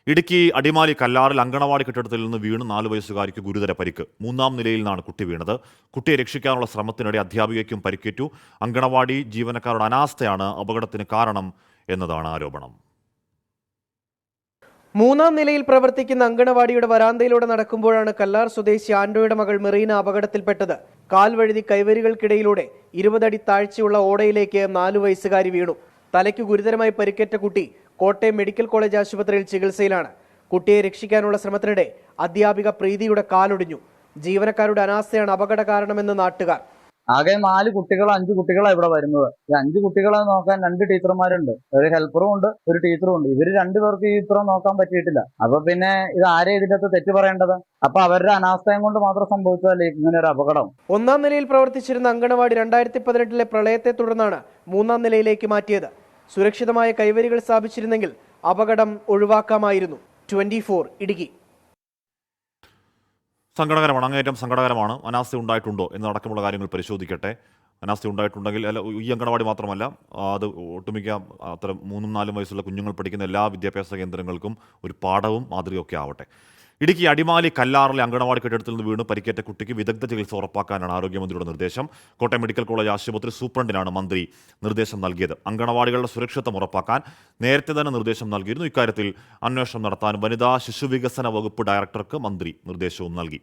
ഇടുക്കി അടിമാലി കല്ലാറിൽ അങ്കണവാടി കെട്ടിടത്തിൽ നിന്ന് വീണ് 4 വയസ്സുകാരിക്ക് ഗുരുതര പരിക്ക്. 3-ാം നിലയിൽ നിന്നാണ് കുട്ടി വീണത്. കുട്ടിയെ രക്ഷിക്കാനുള്ള ശ്രമത്തിനിടെ അധ്യാപികയ്ക്കും പരിക്കേറ്റു. അങ്കണവാടി ജീവനക്കാരുടെ അനാസ്ഥയാണ് അപകടത്തിന് കാരണം എന്നതാണ് ആരോപണം. 3-ാം നിലയിൽ പ്രവർത്തിക്കുന്ന അങ്കണവാടിയുടെ വരാന്തയിലൂടെ നടക്കുമ്പോഴാണ് കല്ലാർ സ്വദേശി ആൻഡോയുടെ മകൾ മെറീന അപകടത്തിൽപ്പെട്ടത്. കാൽ വഴുതി കൈവരികൾക്കിടയിലൂടെ 20 അടി താഴ്ചയുള്ള ഓടയിലേക്ക് 4 വയസ്സുകാരി വീണു. തലയ്ക്ക് ഗുരുതരമായി പരിക്കേറ്റ കുട്ടി കോട്ടയം മെഡിക്കൽ കോളേജ് ആശുപത്രിയിൽ ചികിത്സയിലാണ്. കുട്ടിയെ രക്ഷിക്കാനുള്ള ശ്രമത്തിനിടെ അധ്യാപിക പ്രീതിയുടെ കാലൊടിഞ്ഞു. ജീവനക്കാരുടെ അനാസ്ഥയാണ് അപകട കാരണമെന്ന് നാട്ടുകാർ. ആകെ 4 കുട്ടികളോ 5 കുട്ടികളാണ് ഇവിടെ വരുന്നത്. ഈ 5 കുട്ടികളെ നോക്കാൻ 2 ടീച്ചർമാരുണ്ട്, ഒരു ഹെൽപ്പറും ഉണ്ട്, ഒരു ടീച്ചറും ഉണ്ട്. ഇവര് 2 പേർക്ക് ഈ ഇത്ര നോക്കാൻ പറ്റിയിട്ടില്ല. അപ്പൊ പിന്നെ ഇത് ആരെ ഇതിന്റെ അകത്ത് തെറ്റ് പറയേണ്ടത്? അപ്പൊ അവരുടെ അനാസ്ഥയം കൊണ്ട് മാത്രം സംഭവിച്ചതല്ലേ ഇങ്ങനെ ഒരു അപകടം. 1-ാം നിലയിൽ പ്രവർത്തിച്ചിരുന്ന അങ്കണവാടി 2018-ലെ പ്രളയത്തെ തുടർന്നാണ് 3-ാം നിലയിലേക്ക് മാറ്റിയത്. സുരക്ഷിതമായ കൈവരികൾ സ്ഥാപിച്ചിരുന്നെങ്കിൽ അപകടം ഒഴിവാക്കാമായിരുന്നു. 24 ഇടുക്കി. സങ്കടകരമാണ്, അങ്ങേയറ്റം സങ്കടകരമാണ്. അനാസ്ഥ ഉണ്ടായിട്ടുണ്ടോ എന്നടക്കമുള്ള കാര്യങ്ങൾ പരിശോധിക്കട്ടെ. അനാസ്ഥ ഉണ്ടായിട്ടുണ്ടെങ്കിൽ ഈ അങ്കണവാടി മാത്രമല്ല, അത് ഒട്ടുമിക്ക അത്തരം 3-4 വയസ്സുള്ള കുഞ്ഞുങ്ങൾ പഠിക്കുന്ന എല്ലാ വിദ്യാഭ്യാസ കേന്ദ്രങ്ങൾക്കും ഒരു പാഠവും മാതൃകയൊക്കെ ആവട്ടെ. ഇടുക്കി അടിമാലി കല്ലാറിലെ അങ്കണവാടി കെട്ടിടത്തിൽ നിന്ന് വീണ് പരിക്കേറ്റ കുട്ടിക്ക് വിദഗ്ധ ചികിത്സ ഉറപ്പാക്കാനാണ് ആരോഗ്യമന്ത്രിയുടെ നിർദ്ദേശം. കോട്ടയം മെഡിക്കൽ കോളേജ് ആശുപത്രി സൂപ്രണ്ടിനാണ് മന്ത്രി നിർദ്ദേശം നൽകിയത്. അങ്കണവാടികളുടെ സുരക്ഷിതത്വം ഉറപ്പാക്കാൻ നേരത്തെ തന്നെ നിർദ്ദേശം നൽകിയിരുന്നു. ഇക്കാര്യത്തിൽ അന്വേഷണം നടത്താൻ വനിതാ ശിശുവികസന വകുപ്പ് ഡയറക്ടർക്ക് മന്ത്രി നിർദ്ദേശവും നൽകി.